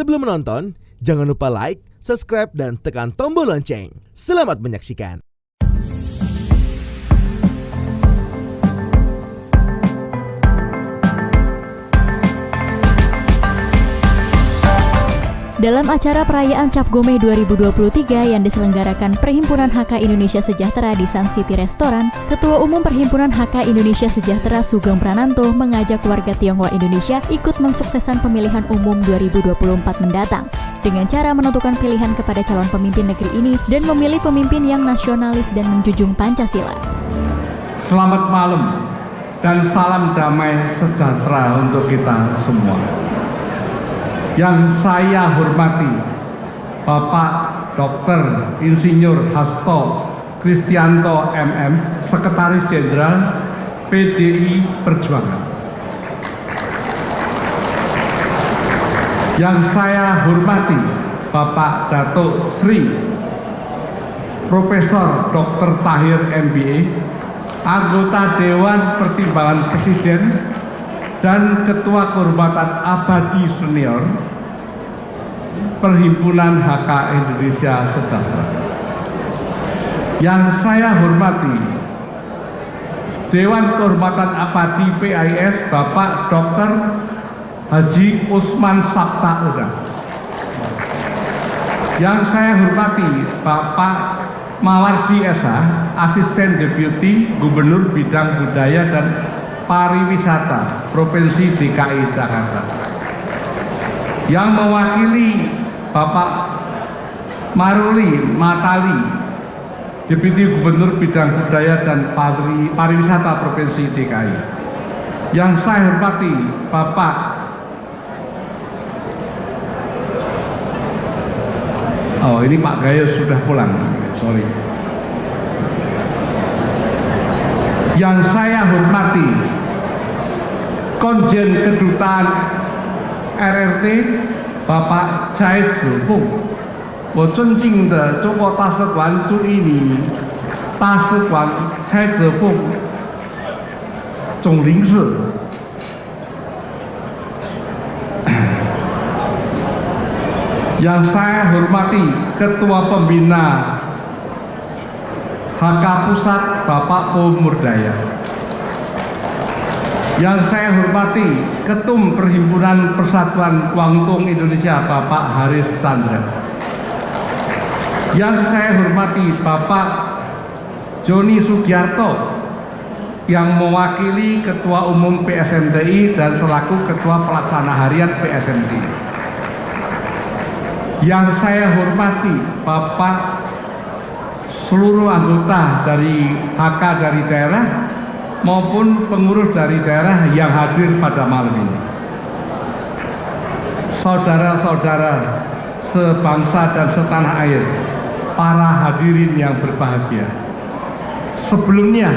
Sebelum menonton, jangan lupa like, subscribe, dan tekan tombol lonceng. Selamat menyaksikan. Dalam acara perayaan Cap Gome 2023 yang diselenggarakan Perhimpunan HK Indonesia Sejahtera di Sun City Restoran, Ketua Umum Perhimpunan HK Indonesia Sejahtera Sugeng Prananto mengajak warga Tionghoa Indonesia ikut mensukseskan pemilihan umum 2024 mendatang dengan cara menentukan pilihan kepada calon pemimpin negeri ini dan memilih pemimpin yang nasionalis dan menjunjung Pancasila. Selamat malam dan salam damai sejahtera untuk kita semua. Yang saya hormati Bapak Dr. Insinyur Hasto Kristianto MM, Sekretaris Jenderal PDI Perjuangan. Yang saya hormati Bapak Datuk Sri Profesor Dr. Tahir MBA, anggota Dewan Pertimbangan Presiden dan Ketua Kehormatan Abadi Senior Perhimpunan HK Indonesia Sejahtera. Yang saya hormati Dewan Kehormatan Abadi PIS Bapak Dr. Haji Usman Sabta Odang. Yang saya hormati Bapak Mawardi Esa, Asisten Deputi Gubernur Bidang Budaya dan Pariwisata Provinsi DKI Jakarta. Yang mewakili Bapak Maruli Matali, Deputi Gubernur Bidang Budaya dan Pariwisata Provinsi DKI. Yang saya hormati Bapak ini Pak Gayus sudah pulang, sorry. Yang saya hormati Konjen Kedutaan RRT Bapak Chai Zifeng, 我尊敬的中国大使馆驻印尼大使馆蔡子凤总领事，yang saya hormati Ketua Pembina HK Pusat Bapak Murdaya. Yang saya hormati Ketum Perhimpunan Persatuan Guangdong Indonesia Bapak Haris Chandra. Yang saya hormati Bapak Joni Sugiarto yang mewakili Ketua Umum PSMTI dan selaku Ketua Pelaksana Harian PSMTI. Yang saya hormati Bapak seluruh anggota dari HK dari daerah maupun pengurus dari daerah yang hadir pada malam ini. Saudara-saudara sebangsa dan setanah air, para hadirin yang berbahagia. Sebelumnya,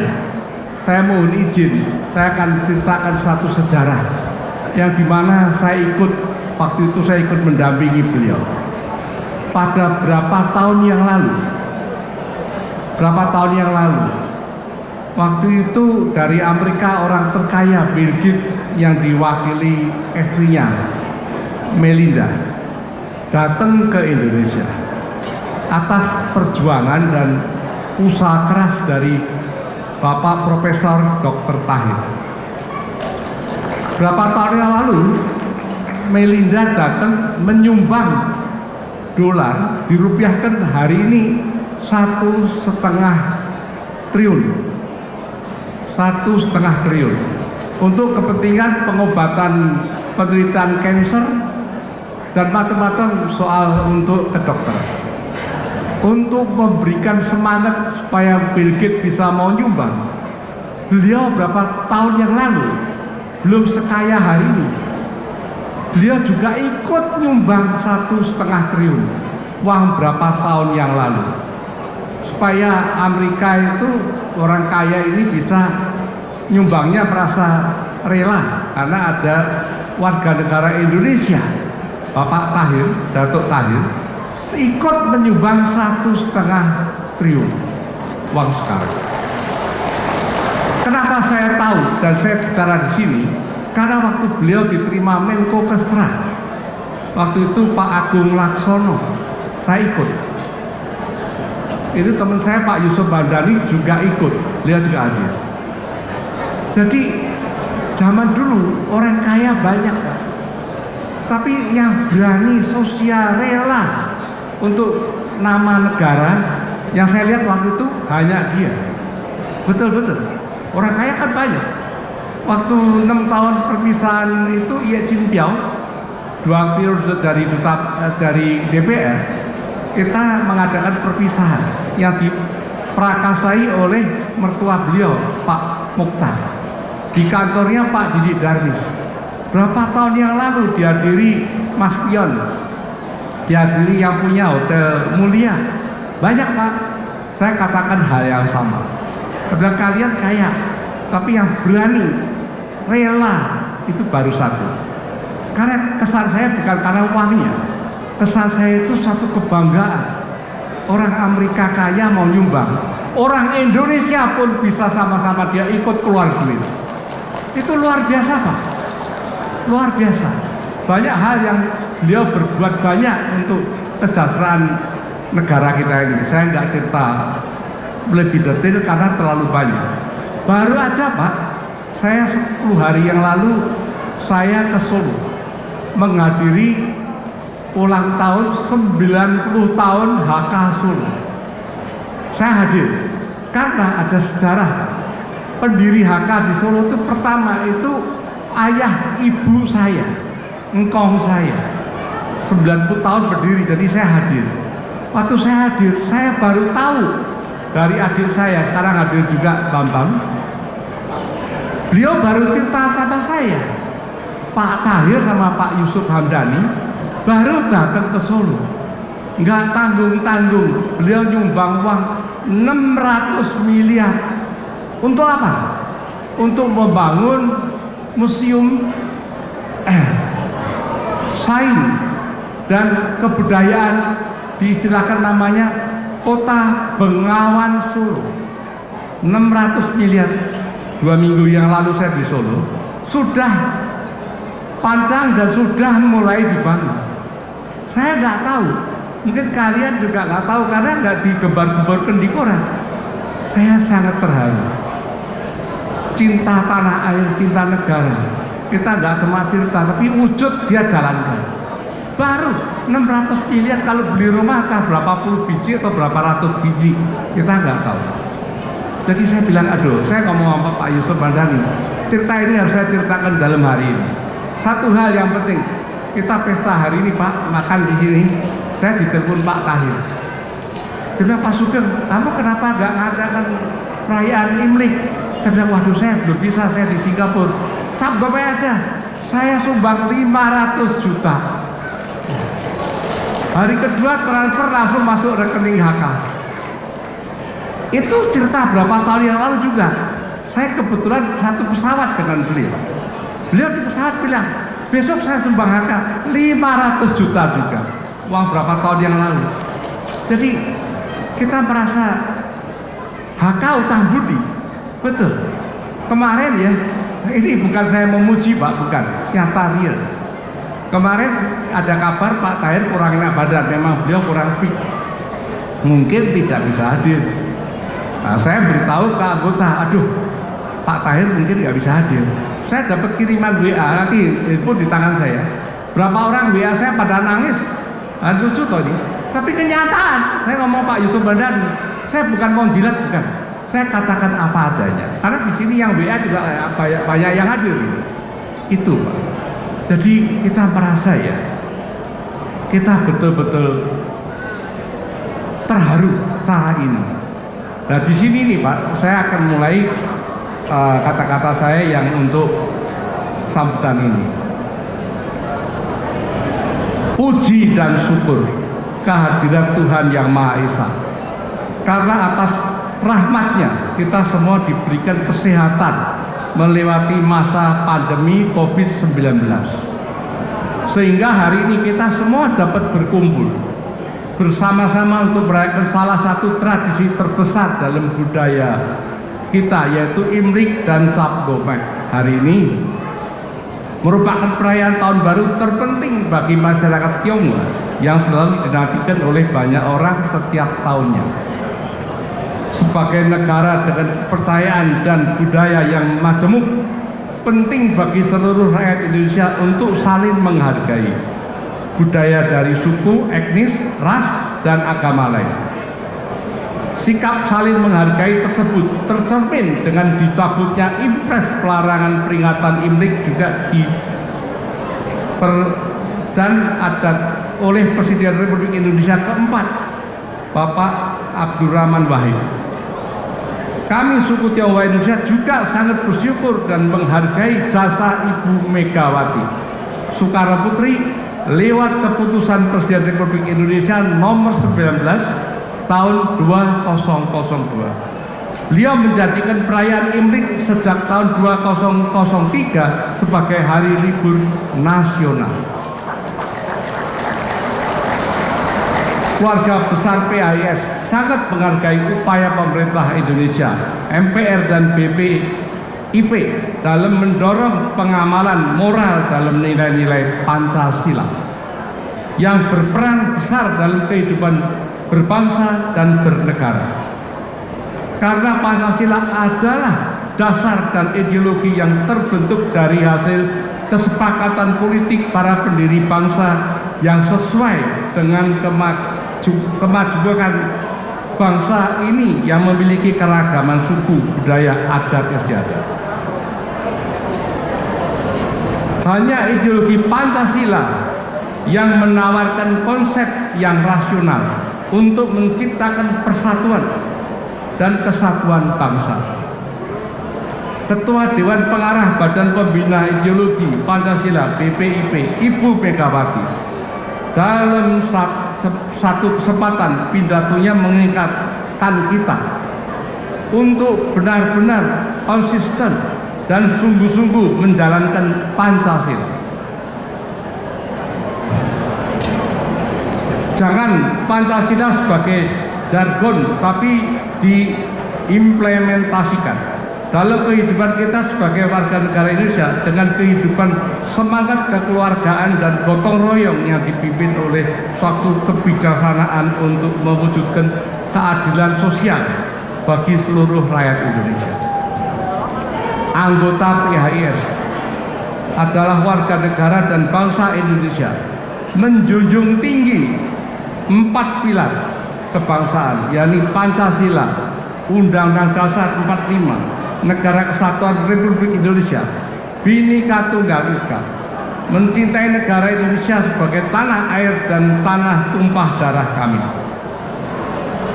saya mohon izin, saya akan ceritakan satu sejarah yang dimana saya ikut, waktu itu saya ikut mendampingi beliau. Pada berapa tahun yang lalu, waktu itu dari Amerika orang terkaya Bill Gates yang diwakili istrinya Melinda datang ke Indonesia atas perjuangan dan usaha keras dari Bapak Profesor Dr. Tahir. Berapa tahun yang lalu Melinda datang menyumbang dolar, dirupiahkan hari ini 1,5 triliun untuk kepentingan pengobatan penderita kanker dan macam-macam soal untuk kedokteran, untuk memberikan semangat supaya Bill Gates bisa mau nyumbang. Beliau berapa tahun yang lalu belum sekaya hari ini, beliau juga ikut nyumbang 1,5 triliun uang berapa tahun yang lalu supaya Amerika itu orang kaya ini bisa nyumbangnya merasa rela karena ada warga negara Indonesia Bapak Tahir, Datuk Tahir ikut menyumbang 1,5 triliun uang sekarang. Kenapa saya tahu dan saya bicara di sini? Karena waktu beliau diterima Menko Kestra Waktu itu Pak Agung Laksono, saya ikut. Itu teman saya Pak Yusuf Hamdani juga ikut, beliau juga hadir. Jadi zaman dulu orang kaya banyak, Pak. Tapi yang berani sosial rela untuk nama negara, yang saya lihat waktu itu hanya dia. Betul-betul. Orang kaya kan banyak. Waktu 6 tahun perpisahan itu Ye Chin Piao, 2 periode dari DPR, kita mengadakan perpisahan yang diprakasai oleh mertua beliau, Pak Mukhtar, di kantornya Pak Didi Darmis. Berapa tahun yang lalu dihadiri Mas Pion, dihadiri yang punya Hotel Mulia. Banyak, Pak. Saya katakan hal yang sama. Karena kalian kaya, tapi yang berani, rela, itu baru satu. Karena kesan saya bukan karena uangnya, kesan saya itu satu kebanggaan. Orang Amerika kaya mau nyumbang, orang Indonesia pun bisa sama-sama dia ikut keluar duit. Itu luar biasa, Pak. Luar biasa. Banyak hal yang beliau berbuat banyak untuk kesejahteraan negara kita ini. Saya nggak cerita lebih detail karena terlalu banyak. Baru aja, Pak, saya 10 hari yang lalu saya ke Solo menghadiri ulang tahun 90 tahun HK Solo. Saya hadir karena ada sejarah. Pendiri HK di Solo itu pertama itu ayah ibu saya, engkong saya. 90 tahun berdiri, jadi saya hadir. Waktu saya hadir, saya baru tahu dari adik saya, sekarang hadir juga Bambang. Beliau baru cerita sama saya, Pak Tahir sama Pak Yusuf Hamdani baru datang ke Solo, nggak tanggung-tanggung, beliau nyumbang uang 600 miliar. Untuk apa? Untuk membangun museum sains dan kebudayaan, diistilahkan namanya Kota Bengawan Solo. 600 miliar. 2 minggu yang lalu saya di Solo, sudah pancang dan sudah mulai dibangun. Saya nggak tahu, mungkin kalian juga nggak tahu karena nggak digembar-gemborkan di koran. Saya sangat terharu. Cinta tanah air, cinta negara. Kita nggak cuma cerita, tapi wujud dia jalankan. Baru 600 miliar, kalau beli rumah kah berapa puluh biji atau berapa ratus biji, kita nggak tahu. Jadi saya bilang, aduh, saya ngomong sama Pak Yusuf Hamdani, cerita ini harus saya ceritakan dalam hari ini. Satu hal yang penting, kita pesta hari ini, Pak, makan di sini. Saya ditelepon Pak Tahir. Dia bilang, Pak Sugeng, kamu kenapa nggak ngadakan perayaan Imlek? Saya bilang, waduh, saya belum bisa, saya di Singapura. Cap gomay aja, saya sumbang 500 juta. Hari kedua transfer langsung masuk rekening HK. Itu cerita berapa tahun yang lalu juga. Saya kebetulan satu pesawat dengan beliau. Beliau di pesawat bilang, besok saya sumbang HK 500 juta juga. Uang berapa tahun yang lalu. Jadi kita merasa HK utang budi. Betul. Kemarin ya, ini bukan saya memuji, Pak, bukan. Nyata real. Kemarin ada kabar Pak Tahir kurang enak badan, memang beliau kurang fit. Mungkin tidak bisa hadir. Nah, saya beritahu ke anggota, aduh, Pak Tahir mungkin nggak bisa hadir. Saya dapat kiriman WA, nanti pun di tangan saya. Berapa orang WA saya pada nangis, lucu toh ini. Tapi kenyataan, saya ngomong Pak Yusuf Hamdani, saya bukan mau jilat, bukan. Saya katakan apa adanya. Karena di sini yang WA juga banyak yang hadir. Itu, Pak. Jadi kita merasa ya, kita betul-betul terharu cara ini. Nah di sini nih, Pak, saya akan mulai kata-kata saya yang untuk sambutan ini. Puji dan syukur kehadirat Tuhan Yang Maha Esa. Karena atas rahmatnya kita semua diberikan kesehatan melewati masa pandemi COVID-19. Sehingga hari ini kita semua dapat berkumpul bersama-sama untuk merayakan salah satu tradisi terbesar dalam budaya kita, yaitu Imlek dan Cap Gomeh. Hari ini merupakan perayaan tahun baru terpenting bagi masyarakat Tionghoa yang selalu dinantikan oleh banyak orang setiap tahunnya. Sebagai negara dengan kepercayaan dan budaya yang majemuk, penting bagi seluruh rakyat Indonesia untuk saling menghargai budaya dari suku, etnis, ras, dan agama lain. Sikap saling menghargai tersebut tercermin dengan dicabutnya impres pelarangan peringatan Imlek juga dan adat oleh Presiden Republik Indonesia keempat, Bapak Abdurrahman Wahid. Kami suku Tionghoa Indonesia juga sangat bersyukur dan menghargai jasa Ibu Megawati Soekarno Putri lewat keputusan Presiden Republik Indonesia nomor 19 tahun 2002. Beliau menjadikan perayaan Imlek sejak tahun 2003 sebagai hari libur nasional. Keluarga besar PAIS sangat menghargai upaya pemerintah Indonesia, MPR dan BPIP dalam mendorong pengamalan moral dalam nilai-nilai Pancasila yang berperan besar dalam kehidupan berbangsa dan bernegara. Karena Pancasila adalah dasar dan ideologi yang terbentuk dari hasil kesepakatan politik para pendiri bangsa yang sesuai dengan kemajuan bangsa ini yang memiliki keragaman suku, budaya, adat istiadat. Hanya ideologi Pancasila yang menawarkan konsep yang rasional untuk menciptakan persatuan dan kesatuan bangsa. Ketua Dewan Pengarah Badan Pembina Ideologi Pancasila BPIP, Ibu Megawati, dalam satu kesempatan pidatonya mengingatkan kita untuk benar-benar konsisten dan sungguh-sungguh menjalankan Pancasila. Jangan Pancasila sebagai jargon, tapi diimplementasikan dalam kehidupan kita sebagai warga negara Indonesia dengan kehidupan semangat kekeluargaan dan gotong royong yang dipimpin oleh suatu kebijaksanaan untuk mewujudkan keadilan sosial bagi seluruh rakyat Indonesia. Anggota PHIS adalah warga negara dan bangsa Indonesia, menjunjung tinggi 4 pilar kebangsaan, yakni Pancasila, Undang-Undang Dasar 45, Negara Kesatuan Republik Indonesia, Bhinneka Tunggal Ika, mencintai negara Indonesia sebagai tanah air dan tanah tumpah darah kami.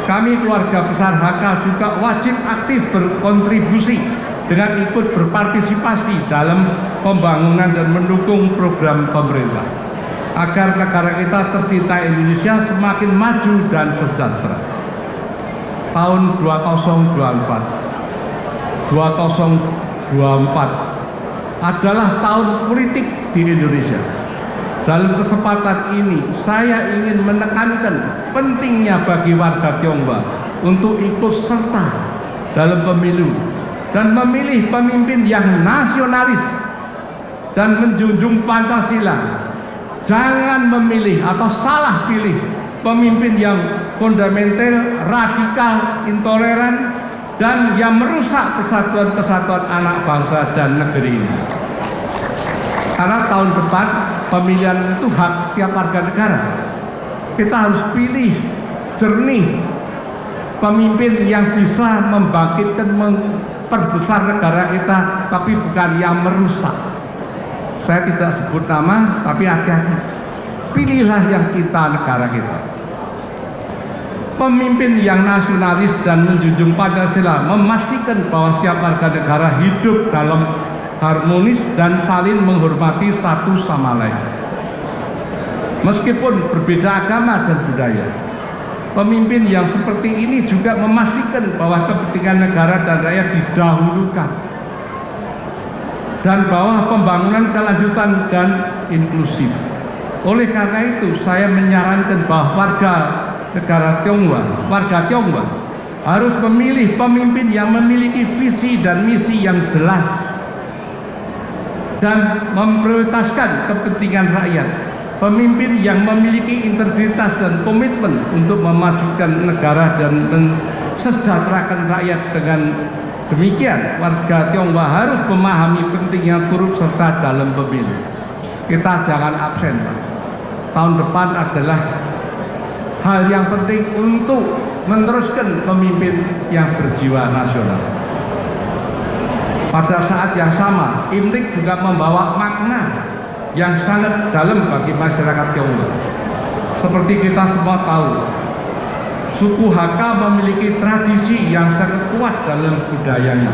Kami keluarga besar HK juga wajib aktif berkontribusi dengan ikut berpartisipasi dalam pembangunan dan mendukung program pemerintah agar negara kita tercinta Indonesia semakin maju dan sejahtera. Tahun 2024 adalah tahun politik di Indonesia. Dalam kesempatan ini saya ingin menekankan pentingnya bagi warga Tionghoa untuk ikut serta dalam pemilu dan memilih pemimpin yang nasionalis dan menjunjung Pancasila. Jangan memilih atau salah pilih pemimpin yang fundamental, radikal, intoleran, dan yang merusak kesatuan anak bangsa dan negeri ini. Karena tahun depan pemilihan itu hak tiap warga negara. Kita harus pilih jernih pemimpin yang bisa membangkitkan, memperbesar negara kita, tapi bukan yang merusak. Saya tidak sebut nama, tapi hati-hati. Pilihlah yang cinta negara kita. Pemimpin yang nasionalis dan menjunjung Pancasila memastikan bahwa setiap warga negara hidup dalam harmonis dan saling menghormati satu sama lain. Meskipun berbeda agama dan budaya, pemimpin yang seperti ini juga memastikan bahwa kepentingan negara dan rakyat didahulukan, dan bahwa pembangunan kelanjutan dan inklusif. Oleh karena itu, saya menyarankan bahwa warga Tionghoa harus memilih pemimpin yang memiliki visi dan misi yang jelas, dan memprioritaskan kepentingan rakyat. Pemimpin yang memiliki integritas dan komitmen untuk memajukan negara dan mensejahterakan rakyat. Dengan demikian, warga Tionghoa harus memahami pentingnya turut serta dalam pemilu. Kita jangan absen, Pak. Tahun depan adalah hal yang penting untuk meneruskan pemimpin yang berjiwa nasional. Pada saat yang sama, Imlek juga membawa makna yang sangat dalam bagi masyarakat Tionghoa. Seperti kita semua tahu, suku Hakka memiliki tradisi yang sangat kuat dalam budayanya.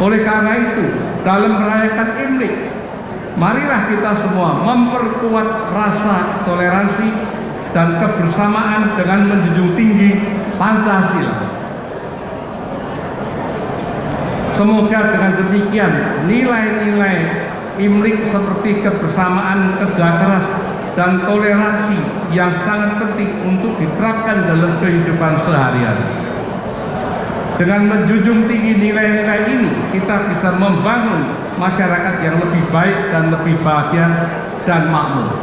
Oleh karena itu, dalam merayakan Imlek, marilah kita semua memperkuat rasa toleransi dan kebersamaan dengan menjunjung tinggi Pancasila. Semoga dengan demikian nilai-nilai Imlek seperti kebersamaan, kerja keras, dan toleransi yang sangat penting untuk diterapkan dalam kehidupan sehari-hari. Dengan menjunjung tinggi nilai-nilai ini, kita bisa membangun masyarakat yang lebih baik dan lebih bahagia dan makmur.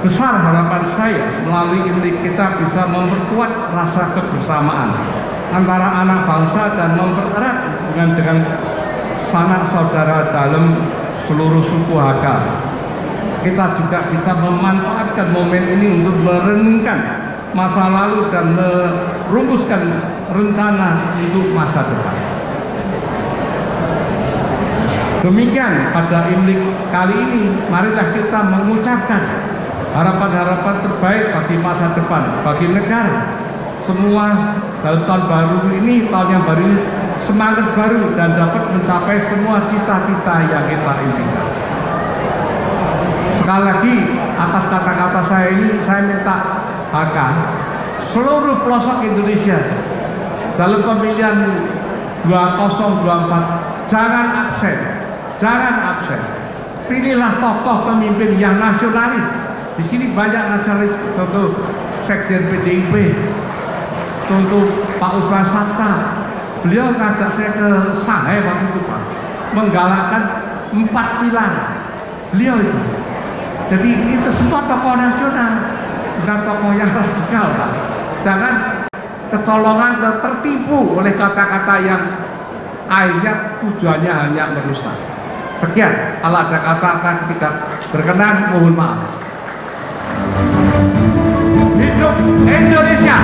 Besar harapan saya melalui Imlek kita bisa memperkuat rasa kebersamaan antara anak bangsa dan mempererat dengan sanak saudara dalam seluruh suku Hakka. Kita juga bisa memanfaatkan momen ini untuk merenungkan masa lalu dan merumuskan rencana untuk masa depan. Demikian pada Imlek kali ini, marilah kita mengucapkan harapan-harapan terbaik bagi masa depan, bagi negara. Semua dalam tahun baru ini, tahun yang baru ini, semangat baru dan dapat mencapai semua cita-cita yang kita impikan. Sekali lagi, atas kata-kata saya ini, saya minta Hakka, seluruh pelosok Indonesia dalam pemilihan 2024 jangan absen. Pilihlah tokoh pemimpin yang nasionalis. Di sini banyak nasionalis, contoh Sekjen PDIP, contoh Pak Usman Sabta. Beliau ngajak saya ke Shanghai waktu itu, Pak, menggalakkan 4 pilar beliau itu. Jadi itu semua tokoh nasional, bukan tokoh yang radikal, Pak. Jangan kecolongan dan tertipu oleh kata-kata yang akhirnya tujuannya hanya merusak. Sekian, kalau ada kata-kata tidak berkenan, mohon maaf. Hidup Indonesia!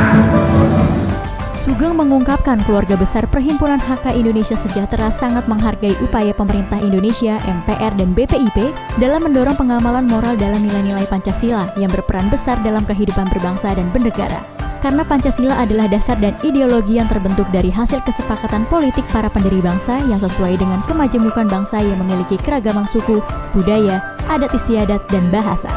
Sugeng mengungkapkan keluarga besar Perhimpunan Hakka Indonesia Sejahtera sangat menghargai upaya pemerintah Indonesia, MPR, dan BPIP dalam mendorong pengamalan moral dalam nilai-nilai Pancasila yang berperan besar dalam kehidupan berbangsa dan bernegara. Karena Pancasila adalah dasar dan ideologi yang terbentuk dari hasil kesepakatan politik para pendiri bangsa yang sesuai dengan kemajemukan bangsa yang memiliki keragaman suku, budaya, adat istiadat, dan bahasa.